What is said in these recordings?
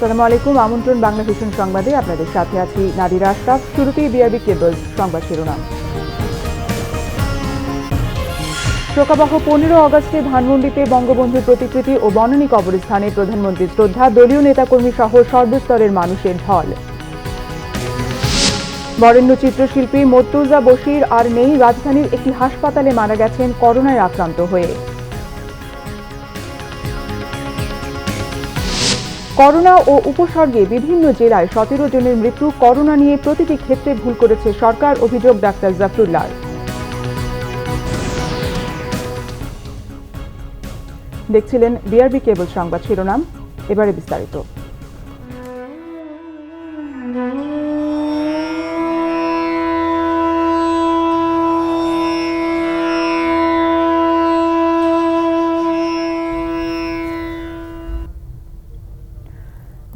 আসসালামু আলাইকুম। আমন্ত্রণ বাংলা ভিশন সংবাদে আপনাদের সাথে আছি নাদিরা আশরাফ। শুরুতেই বিআরবি কেবল সংবাদ শিরোনাম। শোকাবহ 15 আগস্টে ধানমন্ডিতে বঙ্গবন্ধুর প্রতিকৃতি ও বনানী কবরস্থানে প্রধানমন্ত্রীর শ্রদ্ধা, দলীয় নেতাকর্মী সহ সর্বস্তরের মানুষের ঢল। বরেণ্য চিত্রশিল্পী মর্তুজা বশির আর নেই, রাজধানীর একটি হাসপাতালে মারা গেছেন করোনায় আক্রান্ত হয়ে। করোনা ও উপসর্গে বিভিন্ন জেলায় 17 জনের মৃত্যু। করোনা নিয়ে প্রতিটি ক্ষেত্রে ভুল করেছে সরকার, অভিযোগ ডাক্তার জাফরুল্লাহ। দেখছিলেন বিআরবি কেবল সংবাদ শিরোনাম, এবারে বিস্তারিত।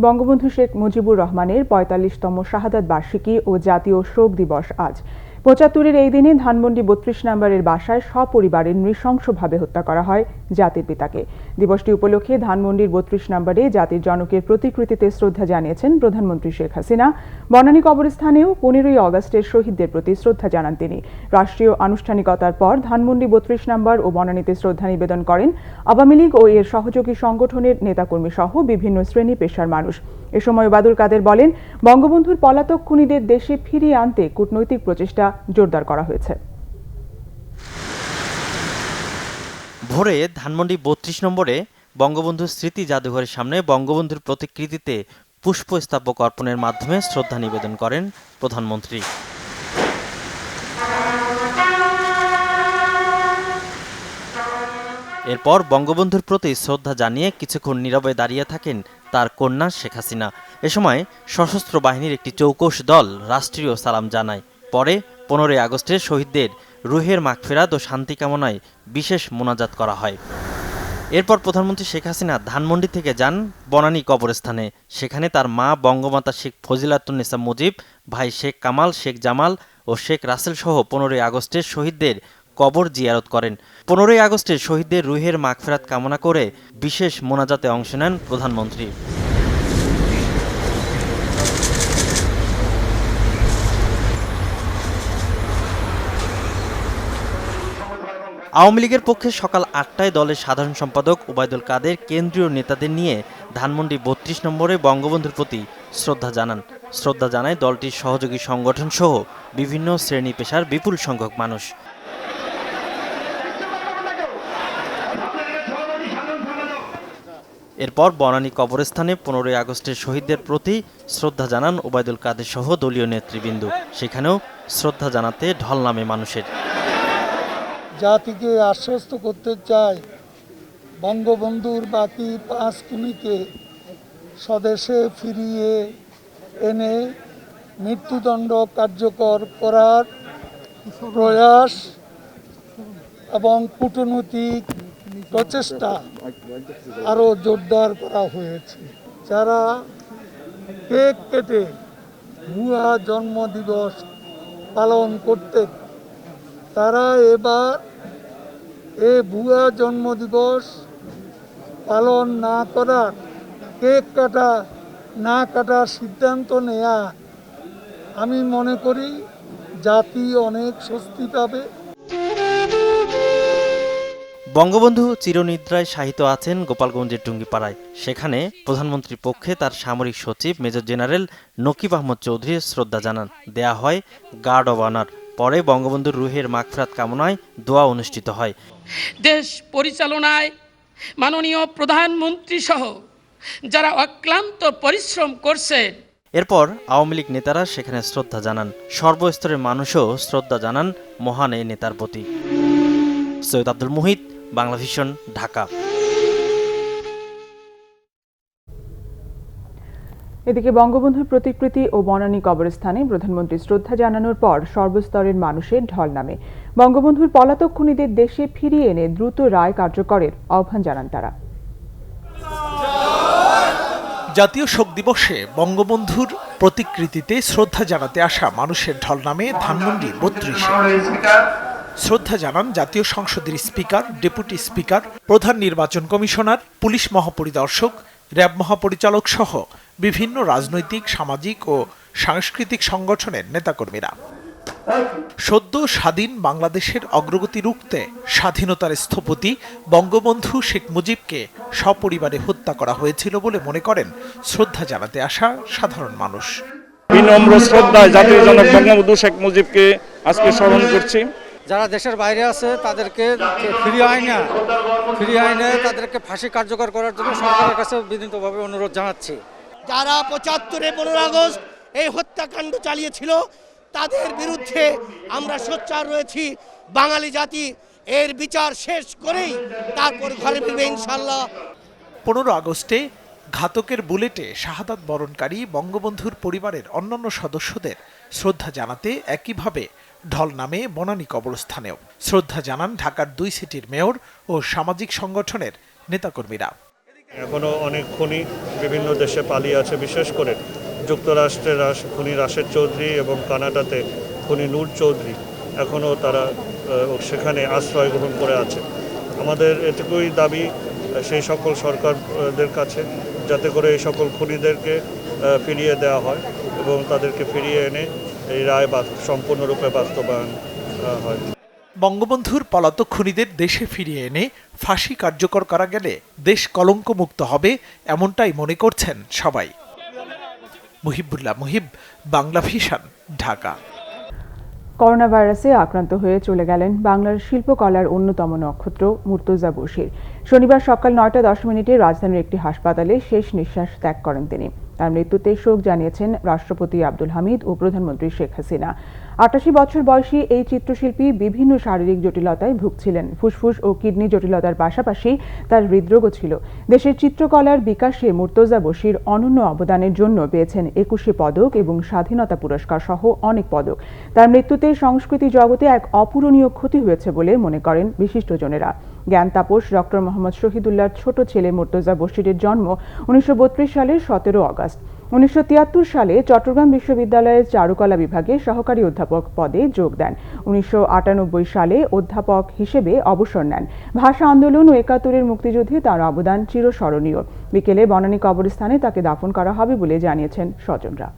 বঙ্গবন্ধু শেখ মুজিবুর রহমানের ৪৫তম শাহাদাত বার্ষিকী ও জাতীয় শোক দিবস আজ। ৭৫-এর এই দিনে ধানমন্ডি ৩২ নম্বরের বাসায় সপরিবারে নৃশংসভাবে হত্যা করা হয় জাতির পিতাকে। দিবসটি উপলক্ষে ধানমন্ডির ৩২ নম্বরে জাতির জনকের প্রতিকৃতিতে শ্রদ্ধা জানিয়েছেন প্রধানমন্ত্রী শেখ হাসিনা। বনানী কবরস্থানেও ১৫ই আগস্টের শহীদদের প্রতি শ্রদ্ধা জানান তিনি। রাষ্ট্রীয় আনুষ্ঠানিকতার পর ধানমন্ডি ৩২ নম্বর ও বনানীতে শ্রদ্ধা নিবেদন করেন আওয়ামী লীগ ও এর সহযোগী সংগঠনের নেতাকর্মী সহ বিভিন্ন শ্রেণী পেশার মানুষ। এ সময় ওবায়দুল কাদের বলেন, বঙ্গবন্ধুর পলাতক খুনিদের দেশে ফিরিয়ে আনতে কূটনৈতিক প্রচেষ্টা জোরদার করা হয়েছে। ভোরে ধানমন্ডি ৩২ নম্বরে বঙ্গবন্ধুর স্মৃতি জাদুঘরের সামনে বঙ্গবন্ধুর প্রতিকৃতিতে পুষ্পস্তবক অর্পণের মাধ্যমে শ্রদ্ধা নিবেদন করেন প্রধানমন্ত্রী। এরপর বঙ্গবন্ধুর প্রতি শ্রদ্ধা জানিয়ে কিছুক্ষণ নীরবে দাঁড়িয়ে থাকেন তার কন্যা শেখ হাসিনা। এ সময় সশস্ত্র বাহিনীর একটি চৌকস দল রাষ্ট্রীয় সালাম জানায়। পরে ১৫ই আগস্টের শহীদদের রুহের মাগফিরাত ও শান্তি কামনায় বিশেষ মোনাজাত করা হয়। এরপর প্রধানমন্ত্রী শেখ হাসিনা ধানমন্ডি থেকে যান বনানী কবরস্থানে। সেখানে তার মা বঙ্গমাতা শেখ ফজিলাতুন্নেসা মুজিব, ভাই শেখ কামাল, শেখ জামাল ও শেখ রাসেল সহ ১৫ই আগস্টের শহীদদের কবর জিয়ারত করেন। ১৫ই আগস্টের শহীদদের রুহের মাগফিরাত কামনা করে বিশেষ মোনাজাতে অংশ নেন প্রধানমন্ত্রী। আওয়ামী লীগের পক্ষে সকাল ৮টায় দলের সাধারণ সম্পাদক ওবায়দুল কাদের কেন্দ্রীয় নেতাদের নিয়ে ধানমন্ডি ৩২ নম্বরে বঙ্গবন্ধুর প্রতি শ্রদ্ধা জানান। শ্রদ্ধা জানায় দলটির সহযোগী সংগঠন সহ বিভিন্ন শ্রেণী পেশার বিপুল সংখ্যক মানুষ। এরপর বনানী কবরস্থানে ১৫ই আগস্টের শহীদদের প্রতি শ্রদ্ধা জানান ওবায়দুল কাদের সহ দলীয় নেতৃবৃন্দ। সেখানেও শ্রদ্ধা জানাতে ঢল নামে মানুষের। জাতিকে আশ্বস্ত করতে চাই, বঙ্গবন্ধুর বাকি 5 খুনিকে স্বদেশে ফিরিয়ে এনে মৃত্যুদণ্ড কার্যকর করার প্রয়াস এবং কূটনৈতিক প্রচেষ্টা আরও জোরদার করা হয়েছে। যারা কেক কেটে ভুয়া জন্মদিবস পালন করতেন, তারা এবার ভুয়া জন্মদিবস পালন না করার, কেক না কাটার সিদ্ধান্ত নেয়া, আমি মনে করি জাতি অনেক স্বস্তি পাবে। বঙ্গবন্ধু চিরনিদ্রায় শায়িত আছেন গোপালগঞ্জের টুঙ্গিপাড়ায়। সেখানে প্রধানমন্ত্রীর পক্ষে তার সামরিক সচিব মেজর জেনারেল নকিব আহমদ চৌধুরী শ্রদ্ধা জানান। দেয়া হয় গার্ড অব অনার। পরে বঙ্গবন্ধুর রুহের মাগফিরাত কামনায় দোয়া অনুষ্ঠিত হয়। দেশ পরিচালনায় মাননীয় প্রধানমন্ত্রী সহ যারা অক্লান্ত পরিশ্রম করছে। এরপর আওয়ামী লীগ নেতারা সেখানে শ্রদ্ধা জানান। সর্বস্তরের মানুষও শ্রদ্ধা জানান মহান এই নেতার প্রতি। সৈয়দ আব্দুল মুহিত, বাংলা ভিশন, ঢাকা। এদিকে বঙ্গবন্ধুর প্রতিকৃতি ও বনানী কবরস্থানে প্রধানমন্ত্রী শ্রদ্ধা জানানোর পর সর্বস্তরের মানুষের ঢল নামে। বঙ্গবন্ধুর পলাতক খুনিদের দেশে ফিরিয়ে এনে দ্রুত রায় কার্যকরের আহ্বান জানান তারা। জাতীয় শোক দিবসে বঙ্গবন্ধুর প্রতিকৃতিতে শ্রদ্ধা জানাতে আসা মানুষের ঢল নামে ধানমন্ডি ৩২-এ। শ্রদ্ধা জানান জাতীয় সংসদের স্পিকার, ডেপুটি স্পিকার, প্রধান নির্বাচন কমিশনার, পুলিশ মহাপরিদর্শক, র্যাব মহাপরিচালক সহ বিভিন্ন রাজনৈতিক, সামাজিক ও সাংস্কৃতিক সংগঠনের নেতাকর্মীরা। সদ্য স্বাধীন বাংলাদেশের অগ্রগতি রুখতে স্বাধীনতার স্থপতি বঙ্গবন্ধু শেখ মুজিবকে সপরিবারে হত্যা করা হয়েছিল বলে মনে করেন শ্রদ্ধা জানাতে আসা সাধারণ মানুষ। বিনম্র শ্রদ্ধায় জাতির জনক বঙ্গবন্ধু শেখ মুজিবকে আজকে স্মরণ করছি। যারা দেশের বাইরে আছে তাদেরকে ফিরিয়ে আইনে তাদেরকে ফাঁসি কার্যকর করার জন্য সরকারের কাছে বিনীতভাবে অনুরোধ জানাচ্ছি। যারা ৭৫-এ ১৫ আগস্ট এই হত্যাকাণ্ড চালিয়েছিল তাদের বিরুদ্ধে আমরা সোচ্চার রয়েছি। বাঙালি জাতি এর বিচার শেষ করেই তারপর ঘরে ফিরবে ইনশাল্লাহ। ১৫ আগস্টে ঘাতকের বুলেটে শাহাদাত বরণকারী বঙ্গবন্ধুর পরিবারের অন্যান্য সদস্যদের শ্রদ্ধা জানাতে একইভাবে ঢল নামে বনানী কবরস্থানেও শ্রদ্ধা জানান ঢাকার ২ সিটির মেয়র ও সামাজিক সংগঠনের নেতাকর্মীরা। এখনো অনেক খুনি বিভিন্ন দেশে পালিয়ে আছে, বিশেষ করে যুক্তরাষ্ট্রের খুনি রাশেদ চৌধুরী এবং কানাডাতে খুনি নূর চৌধুরী এখনও তারা সেখানে আশ্রয় গ্রহণ করে আছে। আমাদের এটুকুই দাবি সেই সকল সরকারদের কাছে যাতে করে এই সকল খুনিদেরকে ফিরিয়ে দেওয়া হয় এবং তাদেরকে ফিরিয়ে এনে এই রায় সম্পূর্ণরূপে বাস্তবায়ন হয়। বঙ্গবন্ধুর পলাতক খুনিদের দেশে ফিরিয়ে এনে ফাঁসি কার্যকর করা গেলে দেশ কলঙ্কমুক্ত হবে, এমনটাই মনে করছেন সবাই। মুহিবুল্লাহ মুহিব, বাংলা ভিশন, ঢাকা। করোনা ভাইরাসে আক্রান্ত হয়ে চলে গেলেন বাংলার শিল্পকলার অন্যতম নক্ষত্র মুর্তজা বশির। শনিবার সকাল ৯টা ১০ রাজধানীর একটি হাসপাতালে শেষ নিঃশ্বাস ত্যাগ করেন তিনি। তার মৃত্যুতে শোক জানিয়েছেন রাষ্ট্রপতি আব্দুল হামিদ ও প্রধানমন্ত্রী শেখ হাসিনা। ৮৮ বছর বয়সী এই চিত্রশিল্পী বিভিন্ন শারীরিক জটিলতায় ভুগছিলেন। ফুসফুস ও কিডনি জটিলতার পাশাপাশি তার হৃদরোগও ছিল। দেশের চিত্রকলার বিকাশে মুর্তজা বশির অনন্য অবদানের জন্য পেয়েছেন ২১শে পদক এবং স্বাধীনতা পুরস্কার সহ অনেক পদক। তার মৃত্যুতে সংস্কৃতি জগতে এক অপূরণীয় ক্ষতি হয়েছে বলে মনে করেন বিশিষ্টজনেরা। জ্ঞান তাপস ডক্টর মোহাম্মদ শহীদুল্লাহর ছোট ছেলে মুর্তজা বশিরের জন্ম ১৯৩২ সালের ১৭ আগস্ট। ১৯৭৩ সালে চট্টগ্রাম বিশ্ববিদ্যালয়ের চারুকলা বিভাগে সহকারী অধ্যাপক পদে যোগ দেন। ১৯৯৮ সালে অধ্যাপক হিসেবে অবসর নেন। ভাষা আন্দোলন ও ৭১-এর মুক্তিযুদ্ধে তার অবদান চিরস্মরণীয়। বিকেলে বনানী কবরস্থানে তাকে দাফন করা হবে বলে জানিয়েছেন স্বজনরা।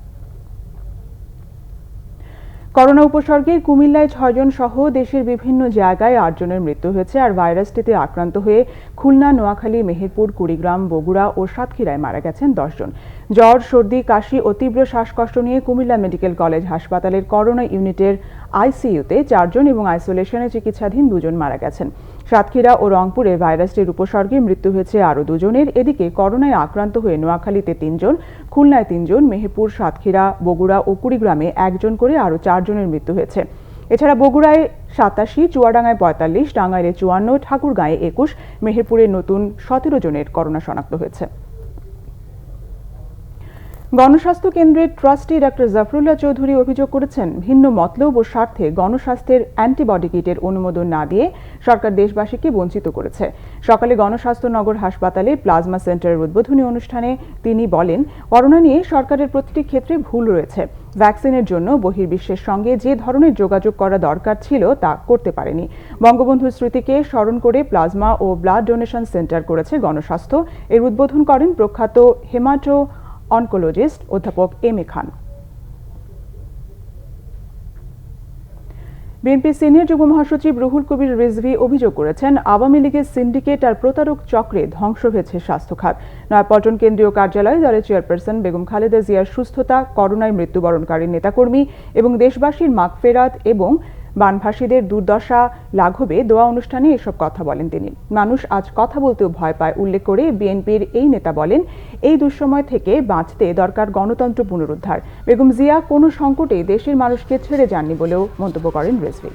করোনা উপসর্গে কুমিল্লায় ৬ জন সহ দেশের বিভিন্ন জায়গায় ৮ জনের মৃত্যু হয়েছে। আর ভাইরাসটিতে আক্রান্ত হয়ে খুলনা, নোয়াখালী, মেহেরপুর, কুড়িগ্রাম, বগুড়া ও সাতক্ষীরায় মারা গেছেন ১০ জন। জ্বর, সর্দি, কাশি ও তীব্র শ্বাসকষ্ট নিয়ে কুমিল্লা মেডিকেল কলেজ হাসপাতালের করোনা ইউনিটের আইসিইউতে ৪ জন এবং আইসোলেশনে চিকিৎসাধীন ২ জন মারা গেছেন। সাতক্ষীরা ও রংপুরে ভাইরাসটির উপসর্গে মৃত্যু হয়েছে আরও ২ জনের। এদিকে করোনায় আক্রান্ত হয়ে নোয়াখালীতে ৩ জন, খুলনায় ৩ জন, মেহেরপুর, সাতক্ষীরা, বগুড়া ও কুড়িগ্রামে ১ জন করে আরও ৪ জনের মৃত্যু হয়েছে। এছাড়া বগুড়ায় ৮৭, চুয়াডাঙ্গায় ৪৫, টাঙ্গাইলে ৫৪, ঠাকুরগাঁয়ে ২১, মেহেরপুরে নতুন ১৭ জনের করোনা শনাক্ত হয়েছে। গণস্বাস্থ্য কেন্দ্রের ট্রাস্টি ডক্টর জাফরুল্লাহ চৌধুরী অভিযোগ করেছেন, ভিন্ন মতলব ও স্বার্থে গণস্বাস্থ্যের অ্যান্টিবডি কিটের অনুমোদন না দিয়ে সরকার দেশবাসীকে বঞ্চিত করেছে। সকালে গণস্বাস্থ্য নগর হাসপাতালে প্লাজমা সেন্টারের উদ্বোধনী অনুষ্ঠানে তিনি বলেন, করোনা নিয়ে সরকারের প্রতিটি ক্ষেত্রে ভুল রয়েছে। ভ্যাকসিনের জন্য বহির্বিশ্বের সঙ্গে যে ধরনের যোগাযোগ করা দরকার ছিল তা করতে পারেনি। বঙ্গবন্ধুর স্মৃতিকে স্মরণ করে প্লাজমা ও ব্লাড ডোনেশন সেন্টার করেছে গণস্বাস্থ্য। এর উদ্বোধন করেন প্রখ্যাত হেমাটো অনকোলজিস্ট অধ্যাপক M A Khan. BNP senior যুগ্ম মহাসচিব রুহুল কবির রিজভী অভিযোগ করেছেন, আওয়ামী লীগের সিন্ডিকেট আর প্রতারক চক্রে ধ্বংস হয়েছে স্বাস্থ্য খাত। নয়াপল্টন কেন্দ্রীয় কার্যালয়ে দলের চেয়ারপারসন বেগম খালেদা জিয়ার সুস্থতা, করোনায় মৃত্যুবরণকারী নেতাকর্মী এবং দেশবাসীর মাগফেরাত এবং বানভাসীদের দুর্দশা লাঘবে দোয়া অনুষ্ঠানে এসব কথা বলেন তিনি। মানুষ আজ কথা বলতেও ভয় পায় উল্লেখ করে বিএনপির এই নেতা বলেন, এই দুঃসময় থেকে বাঁচতে দরকার গণতন্ত্র পুনরুদ্ধার। বেগম জিয়া কোনো সংকটে দেশের মানুষকে ছেড়ে যাননি বলেও মন্তব্য করেন রিজভী।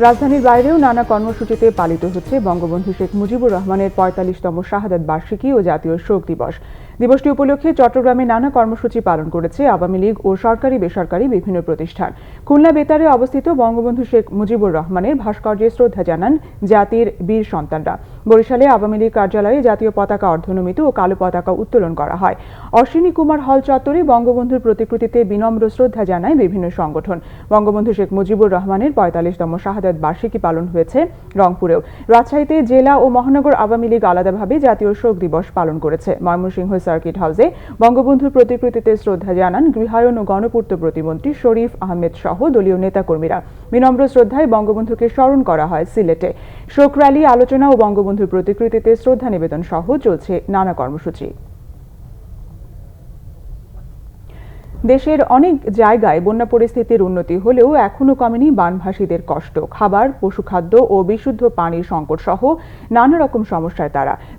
রাজধানীর বাইরেও নানা কর্মসূচিতে পালিত হচ্ছে বঙ্গবন্ধু শেখ মুজিবুর রহমানের ৪৫তম শাহাদাত বার্ষিকী ও জাতীয় শোক দিবস। দিবসটি উপলক্ষে চট্টগ্রামে নানা কর্মসূচি পালন করেছে আওয়ামী লীগ ও সরকারি বেসরকারি বিভিন্ন প্রতিষ্ঠান। খুলনা বেতারে অবস্থিত বঙ্গবন্ধু শেখ মুজিবুর রহমানের ভাস্কর্যে শ্রদ্ধা জানান জাতির বীর সন্তানরা। বরিশালে আওয়ামী লীগ কার্যালয়ে জাতীয় পতাকা অর্ধনমিত ও কালো পতাকা উত্তোলন করা হয়। অশ্বিনী কুমার হল চত্বরে বঙ্গবন্ধুর প্রতিকৃতিতে বিনম্র শ্রদ্ধা জানায় বিভিন্ন সংগঠন। বঙ্গবন্ধু শেখ মুজিবুর রহমানের ৪৫তম শাহাদাত বার্ষিকী পালন হয়েছে রংপুরেও। রাজশাহীতে জেলা ও মহানগর আওয়ামী লীগ আলাদাভাবে জাতীয় শোক দিবস পালন করেছে। ময়মনসিংহ সার্কিট হাউসে বঙ্গবন্ধুর প্রতিকৃতিতে শ্রদ্ধা জানান গৃহায়ন ও গণপূর্ত প্রতিমন্ত্রী শরীফ আহমেদ সহ দলীয় নেতাকর্মীরা। বিনম্র শ্রদ্ধায় বঙ্গবন্ধুকে স্মরণ করা হয় সিলেটে। শোক র্যালি, আলোচনা ও বঙ্গবন্ধুর প্রতিকৃতিতে শ্রদ্ধা নিবেদন সহ চলছে নানা কর্মসূচি। দেশের অনেক জায়গায় বন্যা পরিস্থিতির উন্নতি হলেও এখনো কমেনি বানভাসীদের কষ্ট। খাবার, পশুখাদ্য ও বিশুদ্ধ পানির সংকট সহ নানা রকম সমস্যায়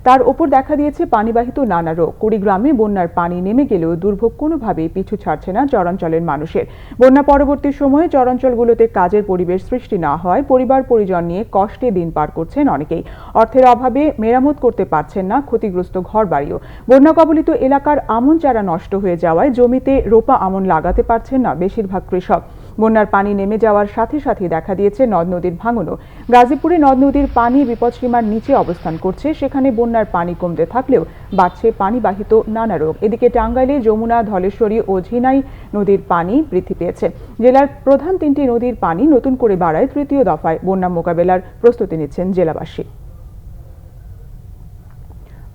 তার ওপর দেখা দিয়েছে পানিবাহিত নানা রোগ। কুড়িগ্রামে বন্যার পানি নেমে গেলেও দুর্ভোগ কোনোভাবেই পিছু ছাড়ছে না চরাঞ্চলের মানুষের। বন্যা পরবর্তী সময়ে চরাঞ্চলগুলোতে কাজের পরিবেশ সৃষ্টি না হওয়ায় পরিবার পরিজন নিয়ে কষ্টে দিন পার করছেন অনেকেই। অর্থের অভাবে মেরামত করতে পারছেন না ক্ষতিগ্রস্ত ঘরবাড়িও। বন্যা কবলিত এলাকার আমন চারা নষ্ট হয়ে যাওয়ায় জমিতে রোপা আমন লাগাতে পারছেন না বেশিরভাগ কৃষক। বন্যার পানি নেমে যাওয়ার সাথে সাথে দেখা দিয়েছে নদ নদীর ভাঙনও। গাজীপুরে নদ নদীর পানি বিপদসীমার নিচে অবস্থান করছে। সেখানে বন্যার পানি কমতে থাকলেও বাড়ছে পানিবাহিত নানা রোগ। এদিকে টাঙ্গাইলে যমুনা, ধলেশ্বরী ও ঝিনাই নদীর পানি বৃদ্ধি পেয়েছে। জেলার প্রধান 3টি নদীর পানি নতুন করে বাড়ায় 3য় দফায় বন্যা মোকাবেলার প্রস্তুতি নিচ্ছেন জেলাবাসী।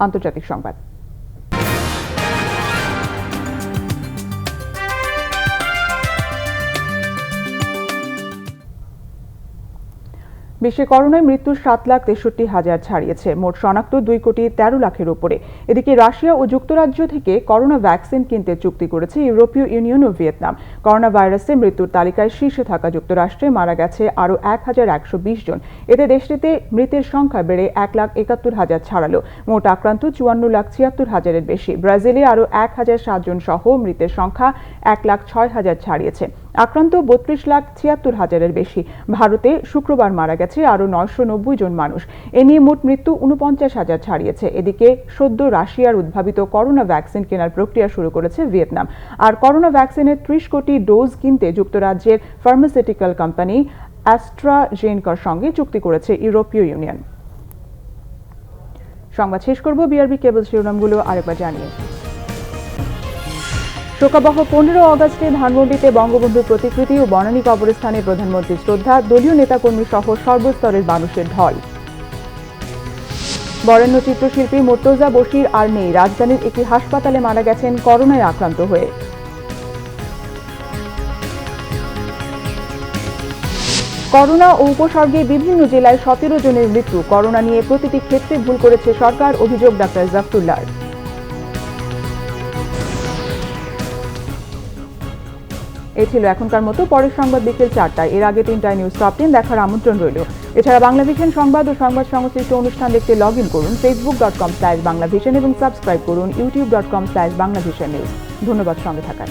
আন্তর্জাতিক সংবাদ। বিশ্বে করোনায় মৃত্যুর 7,63,000 ছাড়িয়েছে। মোট শনাক্ত 2,13,00,000-এর উপরে। এদিকে রাশিয়া ও যুক্তরাজ্য থেকে করোনা ভ্যাকসিন কিনতে চুক্তি করেছে ইউরোপীয় ইউনিয়ন ও ভিয়েতনাম। করোনা ভাইরাসে মৃত্যুর তালিকায় শীর্ষে থাকা যুক্তরাষ্ট্রে মারা গেছে আরও 1,120 জন। এতে দেশটিতে মৃতের সংখ্যা বেড়ে 1,71,000 ছাড়ালো। মোট আক্রান্ত 54,76,000-এর বেশি। ব্রাজিলে আরও 1,007 জন সহ মৃতের সংখ্যা 1,06,000 ছাড়িয়েছে। আক্রান্ত 32,76,000-এর বেশি। ভারতে শুক্রবার মারা গেছে আরও 990 জন মানুষ। এ নিয়ে মোট মৃত্যু 49,000 ছাড়িয়েছে। এদিকে সদ্য রাশিয়ার উদ্ভাবিত করোনা ভ্যাকসিন কেনার প্রক্রিয়া শুরু করেছে ভিয়েতনাম। আর করোনা ভ্যাকসিনের 30 কোটি ডোজ কিনতে যুক্তরাজ্যের ফার্মাসিউটিক্যাল কোম্পানি অ্যাস্ট্রাজেনেকার সঙ্গে চুক্তি করেছে ইউরোপীয় ইউনিয়ন। সংবাদ শেষ করব বিআরবি কেবল শিরোনামগুলো আরেকবার জানিয়ে। শোকাবহ 15 অগস্টে ধানমন্ডিতে বঙ্গবন্ধুর প্রতিকৃতি ও বনানী কবরস্থানে প্রধানমন্ত্রীর শ্রদ্ধা, দলীয় নেতাকর্মী সহ সর্বস্তরের মানুষের ঢল। বরেণ্য চিত্রশিল্পী মুর্তজা বশির আর নেই। রাজধানীর একটি হাসপাতালে মারা গেছেন করোনায় আক্রান্ত হয়ে। করোনা ও উপসর্গে বিভিন্ন জেলায় 17 জনের মৃত্যু। করোনা নিয়ে প্রতিটি ক্ষেত্রে ভুল করেছে সরকার, অভিযোগ ডাক্তার জাফরুল্লাহর। এই ছিল এখনকার মতো। পরের সংবাদ বিকেল 4টায়। এর আগে 3টায় নিউজ টপ 10 দেখার আমন্ত্রণ রইল। এছাড়া বাংলাভিশন সংবাদ ও সংবাদ সংশ্লিষ্ট অনুষ্ঠান দেখতে লগ ইন করুন facebook.com/বাংলাভিশন এবং সাবস্ক্রাইব করুন youtube.com/বাংলাভিশন নিউজ। ধন্যবাদ সঙ্গে থাকার।